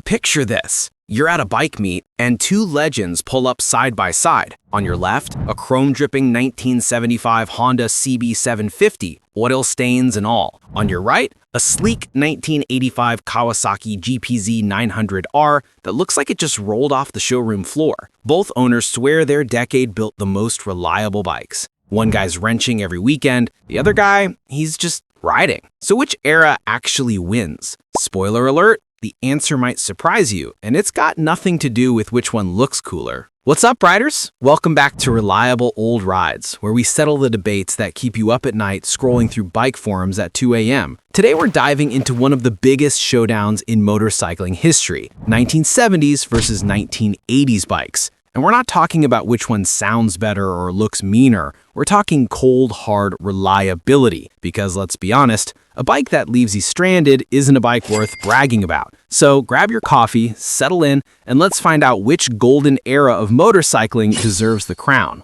Picture this. You're at a bike meet, and two legends pull up side by side. On your left, a chrome-dripping 1975 Honda CB750, oil stains and all. On your right, a sleek 1985 Kawasaki GPZ 900R that looks like it just rolled off the showroom floor. Both owners swear their decade built the most reliable bikes. One guy's wrenching every weekend, the other guy, he's just riding. So which era actually wins? Spoiler alert, the answer might surprise you, and it's got nothing to do with which one looks cooler. What's up, riders? Welcome back to Reliable Old Rides, where we settle the debates that keep you up at night scrolling through bike forums at 2 a.m. Today we're diving into one of the biggest showdowns in motorcycling history, 1970s versus 1980s bikes. And we're not talking about which one sounds better or looks meaner. We're talking cold, hard reliability. Because let's be honest, a bike that leaves you stranded isn't a bike worth bragging about. So grab your coffee, settle in, and let's find out which golden era of motorcycling deserves the crown.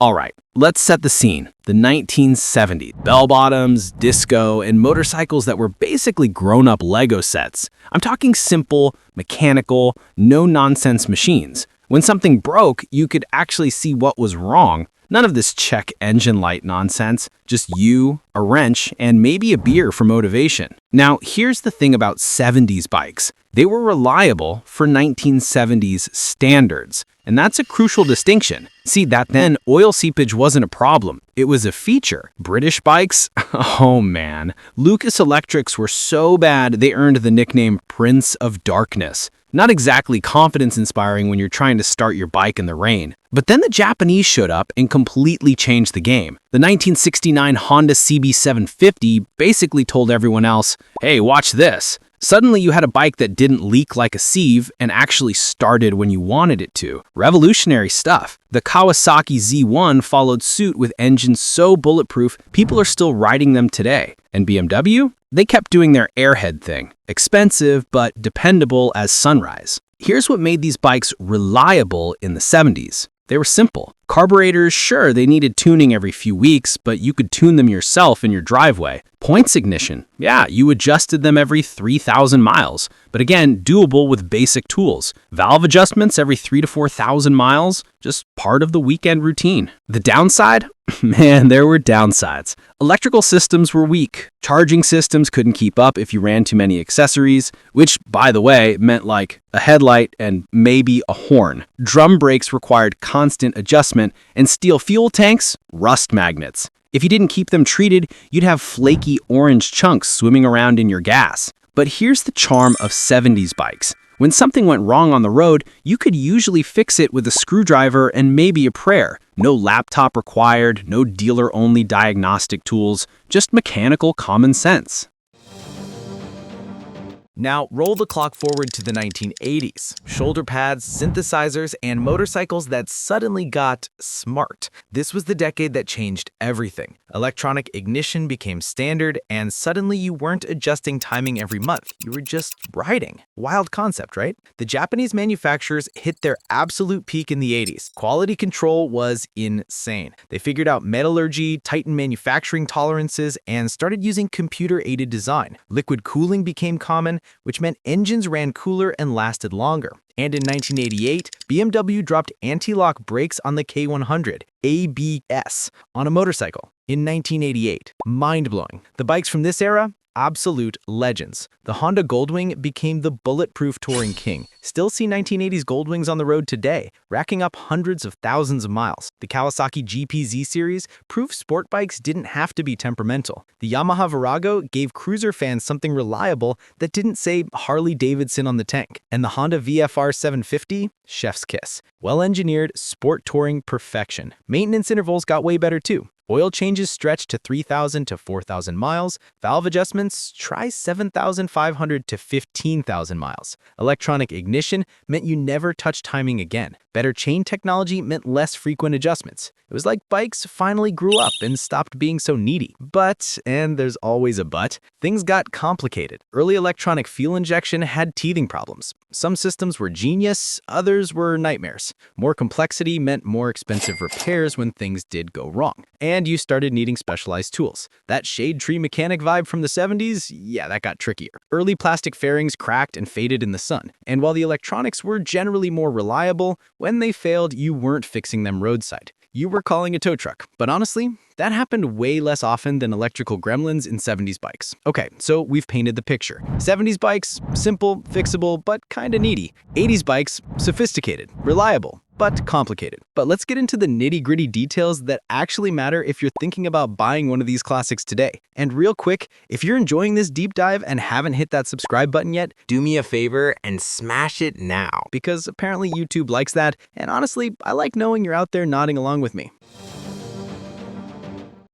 All right, let's set the scene. The 1970s. Bell-bottoms, disco, and motorcycles that were basically grown-up Lego sets. I'm talking simple, mechanical, no-nonsense machines. When something broke, you could actually see what was wrong. None of this check engine light nonsense. Just you, a wrench, and maybe a beer for motivation. Now, here's the thing about 70s bikes. They were reliable for 1970s standards. And that's a crucial distinction. See, that then, oil seepage wasn't a problem. It was a feature. British bikes? Oh man. Lucas Electrics were so bad they earned the nickname Prince of Darkness. Not exactly confidence-inspiring when you're trying to start your bike in the rain. But then the Japanese showed up and completely changed the game. The 1969 Honda CB750 basically told everyone else, hey, watch this. Suddenly you had a bike that didn't leak like a sieve and actually started when you wanted it to. Revolutionary stuff. The Kawasaki Z1 followed suit with engines so bulletproof, people are still riding them today. And BMW? They kept doing their airhead thing. Expensive, but dependable as sunrise. Here's what made these bikes reliable in the 70s. They were simple. Carburetors, sure, they needed tuning every few weeks, but you could tune them yourself in your driveway. Points ignition, yeah, you adjusted them every 3,000 miles. But again, doable with basic tools. Valve adjustments every 3,000 to 4,000 miles, just part of the weekend routine. The downside? Man, there were downsides. Electrical systems were weak. Charging systems couldn't keep up if you ran too many accessories, which, by the way, meant like a headlight and maybe a horn. Drum brakes required constant adjustment, and steel fuel tanks, rust magnets. If you didn't keep them treated, you'd have flaky orange chunks swimming around in your gas. But here's the charm of 70s bikes. When something went wrong on the road, you could usually fix it with a screwdriver and maybe a prayer. No laptop required, no dealer-only diagnostic tools, just mechanical common sense. Now, roll the clock forward to the 1980s. Shoulder pads, synthesizers, and motorcycles that suddenly got smart. This was the decade that changed everything. Electronic ignition became standard, and suddenly you weren't adjusting timing every month. You were just riding. Wild concept, right? The Japanese manufacturers hit their absolute peak in the 80s. Quality control was insane. They figured out metallurgy, tightened manufacturing tolerances, and started using computer-aided design. Liquid cooling became common, which meant engines ran cooler and lasted longer. And in 1988, BMW dropped anti-lock brakes on the K100, ABS, on a motorcycle. In 1988, mind-blowing. The bikes from this era? Absolute legends. The Honda Goldwing became the bulletproof touring king. Still see 1980s Goldwings on the road today, racking up hundreds of thousands of miles. The Kawasaki GPZ series proved sport bikes didn't have to be temperamental. The Yamaha Virago gave cruiser fans something reliable that didn't say Harley-Davidson on the tank. And the Honda VFR 750? Chef's kiss. Well-engineered, sport touring perfection. Maintenance intervals got way better too. Oil changes stretched to 3,000 to 4,000 miles. Valve adjustments, try 7,500 to 15,000 miles. Electronic ignition meant you never touched timing again. Better chain technology meant less frequent adjustments. It was like bikes finally grew up and stopped being so needy. But, and there's always a but, things got complicated. Early electronic fuel injection had teething problems. Some systems were genius, others were nightmares. More complexity meant more expensive repairs when things did go wrong. And and you started needing specialized tools. That shade tree mechanic vibe from the 70s, yeah, that got trickier. Early plastic fairings cracked and faded in the sun, and while the electronics were generally more reliable, when they failed, you weren't fixing them roadside. You were calling a tow truck. But honestly, that happened way less often than electrical gremlins in 70s bikes. Okay, so we've painted the picture. 70s bikes, simple, fixable, but kinda needy. 80s bikes, sophisticated, reliable, but complicated. But let's get into the nitty-gritty details that actually matter if you're thinking about buying one of these classics today. And real quick, if you're enjoying this deep dive and haven't hit that subscribe button yet, Do me a favor and smash it now. because apparently YouTube likes that, and honestly, I like knowing you're out there nodding along with me.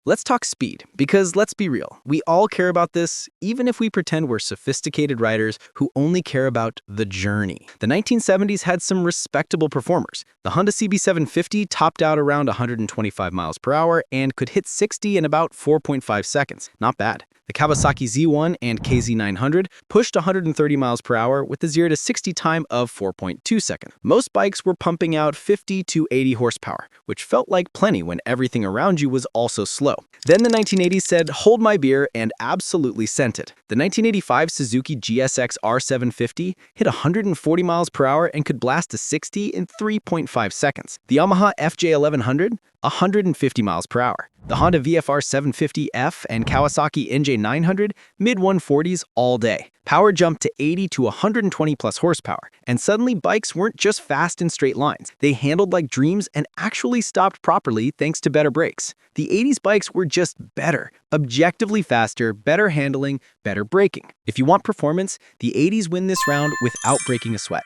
Let's talk speed, because let's be real, we all care about this, even if we pretend we're sophisticated riders who only care about the journey. The 1970s had some respectable performers. The Honda CB750 topped out around 125 miles per hour and could hit 60 in about 4.5 seconds. Not bad. The Kawasaki Z1 and KZ900 pushed 130 miles per hour with a 0 to 60 time of 4.2 seconds. Most bikes were pumping out 50 to 80 horsepower, which felt like plenty when everything around you was also slow. Then the 1980s said, hold my beer, and absolutely sent it. The 1985 Suzuki GSX R750 hit 140 miles per hour and could blast to 60 in 3.5 seconds. The Yamaha FJ1100, 150 miles per hour. The Honda VFR 750F and Kawasaki NJ900, mid-140s all day. Power jumped to 80 to 120 plus horsepower, and suddenly bikes weren't just fast in straight lines. They handled like dreams and actually stopped properly thanks to better brakes. The 80s bikes were just better, objectively faster, better handling, better braking. If you want performance, the 80s win this round without breaking a sweat.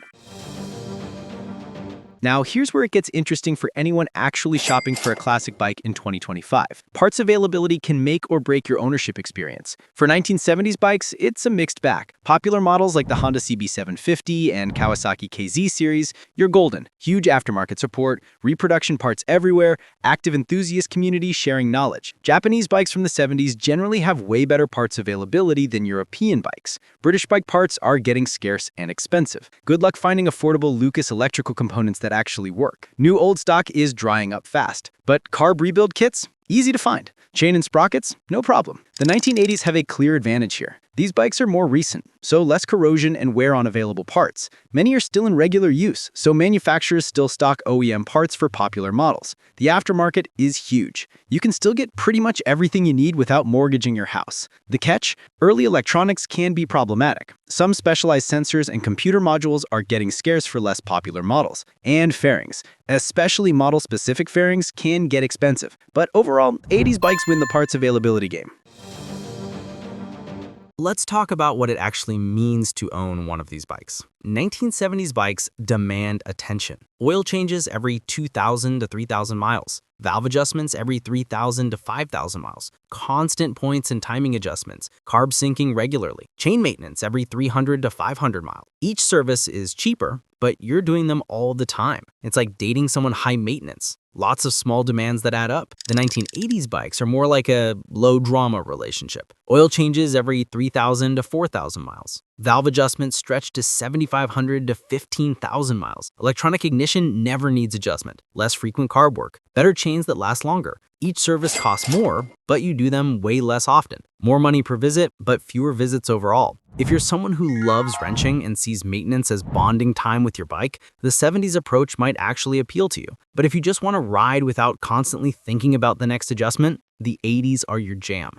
Now, here's where it gets interesting for anyone actually shopping for a classic bike in 2025. Parts availability can make or break your ownership experience. For 1970s bikes, it's a mixed bag. Popular models like the Honda CB750 and Kawasaki KZ series, you're golden. Huge aftermarket support, reproduction parts everywhere, active enthusiast community sharing knowledge. Japanese bikes from the 70s generally have way better parts availability than European bikes. British bike parts are getting scarce and expensive. Good luck finding affordable Lucas electrical components that actually work. New old stock is drying up fast, but carb rebuild kits? Easy to find. Chain and sprockets? No problem. The 1980s have a clear advantage here. These bikes are more recent, so less corrosion and wear on available parts. Many are still in regular use, so manufacturers still stock OEM parts for popular models. The aftermarket is huge. You can still get pretty much everything you need without mortgaging your house. The catch? Early electronics can be problematic. Some specialized sensors and computer modules are getting scarce for less popular models. And fairings, especially model-specific fairings, can get expensive. But overall, 80s bikes win the parts availability game. Let's talk about what it actually means to own one of these bikes. 1970s bikes demand attention. Oil changes every 2,000 to 3,000 miles. Valve adjustments every 3,000 to 5,000 miles. Constant points and timing adjustments. Carb syncing regularly. Chain maintenance every 300 to 500 miles. Each service is cheaper, but you're doing them all the time. It's like dating someone high maintenance. Lots of small demands that add up. The 1980s bikes are more like a low-drama relationship. Oil changes every 3,000 to 4,000 miles. Valve adjustments stretch to 7,500 to 15,000 miles. Electronic ignition never needs adjustment. Less frequent carb work. Better chains that last longer. Each service costs more, but you do them way less often. More money per visit, but fewer visits overall. If you're someone who loves wrenching and sees maintenance as bonding time with your bike, the 70s approach might actually appeal to you. But if you just want to ride without constantly thinking about the next adjustment, the 80s are your jam.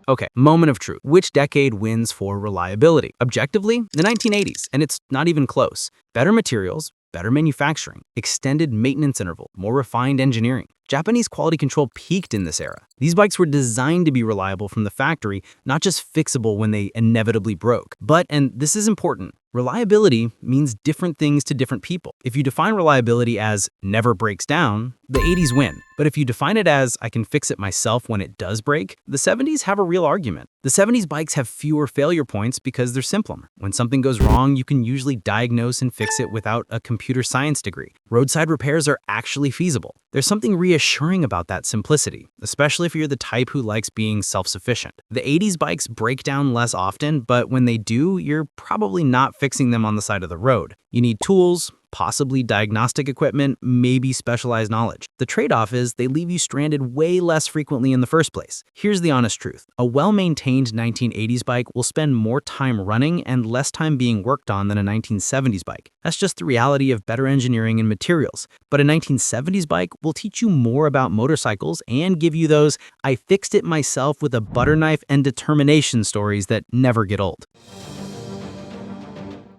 Okay, moment of truth. Which decade wins for reliability? Objectively, the 1980s, and it's not even close. Better materials, better manufacturing, extended maintenance interval, more refined engineering. Japanese quality control peaked in this era. These bikes were designed to be reliable from the factory, not just fixable when they inevitably broke. But, and this is important, reliability means different things to different people. If you define reliability as never breaks down, the 80s win. But if you define it as I can fix it myself when it does break, the 70s have a real argument. The 70s bikes have fewer failure points because they're simpler. When something goes wrong, you can usually diagnose and fix it without a computer science degree. Roadside repairs are actually feasible. There's something reassuring about that simplicity, especially if you're the type who likes being self-sufficient. The 80s bikes break down less often, but when they do, you're probably not fixing them on the side of the road. You need tools, possibly diagnostic equipment, maybe specialized knowledge. The trade-off is they leave you stranded way less frequently in the first place. Here's the honest truth. A well-maintained 1980s bike will spend more time running and less time being worked on than a 1970s bike. That's just the reality of better engineering and materials. But a 1970s bike will teach you more about motorcycles and give you those "I fixed it myself with a butter knife and determination" stories that never get old.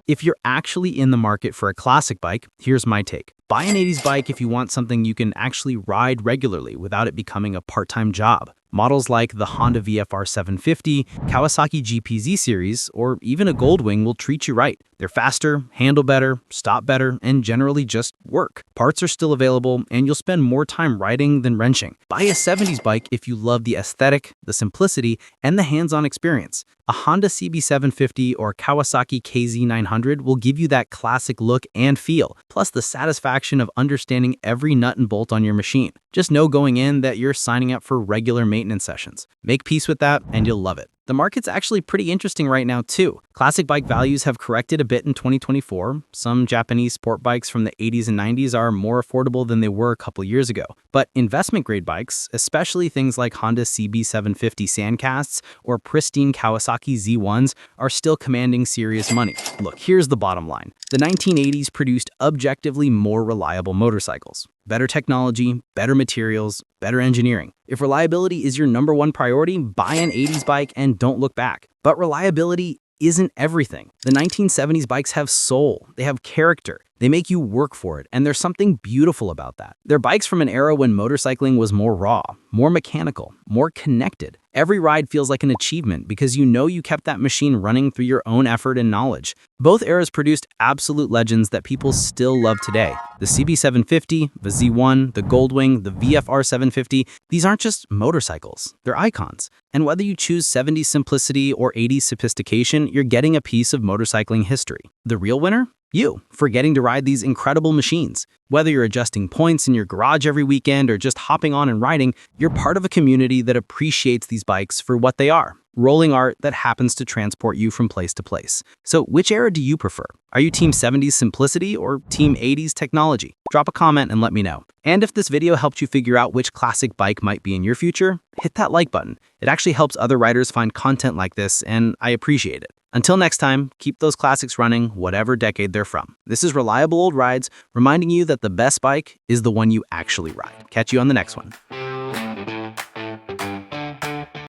If you're actually in the market for a classic bike, here's my take. Buy an 80s bike if you want something you can actually ride regularly without it becoming a part-time job. Models like the Honda VFR 750, Kawasaki GPZ series, or even a Goldwing will treat you right. They're faster, handle better, stop better, and generally just work. Parts are still available, and you'll spend more time riding than wrenching. Buy a 70s bike if you love the aesthetic, the simplicity, and the hands-on experience. A Honda CB750 or Kawasaki KZ900 will give you that classic look and feel, plus the satisfaction of understanding every nut and bolt on your machine. Just know going in that you're signing up for regular maintenance sessions. Make peace with that, and you'll love it. The market's actually pretty interesting right now, too. Classic bike values have corrected a bit in 2024. Some Japanese sport bikes from the 80s and 90s are more affordable than they were a couple years ago. But investment-grade bikes, especially things like Honda CB750 Sandcasts or pristine Kawasaki Z1s, are still commanding serious money. Look, here's the bottom line. The 1980s produced objectively more reliable motorcycles. Better technology, better materials, better engineering. If reliability is your number one priority, buy an 80s bike and don't look back. But reliability isn't everything. The 1970s bikes have soul, they have character, they make you work for it, and there's something beautiful about that. They're bikes from an era when motorcycling was more raw, more mechanical, more connected. Every ride feels like an achievement because you know you kept that machine running through your own effort and knowledge. Both eras produced absolute legends that people still love today. The CB750, the Z1, the Goldwing, the VFR 750, these aren't just motorcycles, they're icons. And whether you choose 70s simplicity or 80s sophistication, you're getting a piece of motorcycling history. The real winner? You, for getting to ride these incredible machines. Whether you're adjusting points in your garage every weekend or just hopping on and riding, you're part of a community that appreciates these bikes for what they are. Rolling art that happens to transport you from place to place. So which era do you prefer? Are you team 70s simplicity or team 80s technology? Drop a comment and let me know. And if this video helped you figure out which classic bike might be in your future, hit that like button. It actually helps other riders find content like this, and I appreciate it. Until next time, keep those classics running, whatever decade they're from. This is Reliable Old Rides, reminding you that the best bike is the one you actually ride. Catch you on the next one.